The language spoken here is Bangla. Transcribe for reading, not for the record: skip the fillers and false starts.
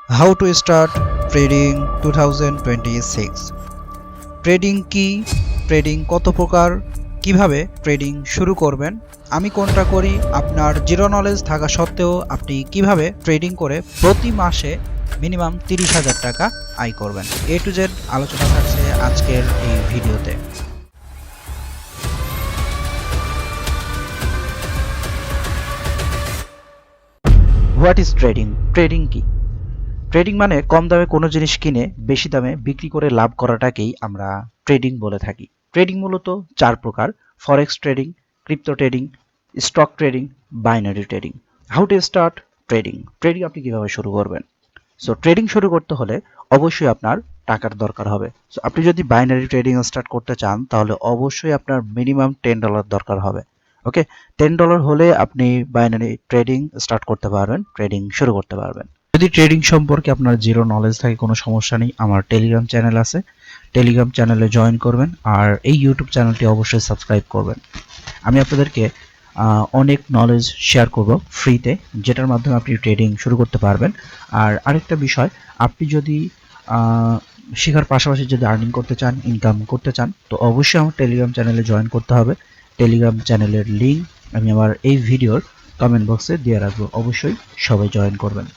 How to start trading 2026 trading কি, ট্রেডিং কত প্রকার, কিভাবে ট্রেডিং শুরু করবেন, আমি কোনটা করি, আপনার জিরো নলেজ থাকা সত্ত্বেও আপনি কিভাবে ট্রেডিং করে প্রতি মাসে মিনিমাম 30,000 টাকা আয় করবেন, এ টু জেড আলোচনা থাকছে আজকের এই ভিডিওতে। What is trading? ট্রেডিং কি? ট্রেডিং মানে কম দামে কোনো জিনিস কিনে বেশি দামে বিক্রি করে লাভ করাটাকেই আমরা ট্রেডিং বলে থাকি। ট্রেডিং মূলত চার প্রকার: forex trading, crypto trading, stock trading, binary trading. How to start trading? Trading আপনি কিভাবে শুরু করবেন? সো ট্রেডিং শুরু করতে হলে অবশ্যই আপনার টাকার দরকার হবে। সো আপনি যদি বাইনারি ট্রেডিং স্টার্ট করতে চান তাহলে অবশ্যই আপনার মিনিমাম $10 দরকার হবে। ওকে, $10 হলে আপনি বাইনারি ট্রেডিং স্টার্ট করতে পারবেন, ট্রেডিং শুরু করতে পারবেন। যদি ট্রেডিং সম্পর্কে আপনার জিরো নলেজ থাকে কোনো সমস্যা নেই, আমার টেলিগ্রাম চ্যানেল আছে, টেলিগ্রাম চ্যানেলে জয়েন করবেন আর এই ইউটিউব চ্যানেলটি অবশ্যই সাবস্ক্রাইব করবেন। আমি আপনাদেরকে অনেক নলেজ শেয়ার করব ফ্রিতে, যেটার মাধ্যমে আপনি ট্রেডিং শুরু করতে পারবেন। আর আরেকটা বিষয়, আপনি যদি শেখার পাশাপাশি যদি আর্নিং করতে চান, ইনকাম করতে চান, তো অবশ্যই আমার টেলিগ্রাম চ্যানেলে জয়েন করতে হবে। টেলিগ্রাম চ্যানেলের লিঙ্ক আমি আমার এই ভিডিওর কমেন্ট বক্সে দিয়ে রাখবো, অবশ্যই সবাই জয়েন করবেন।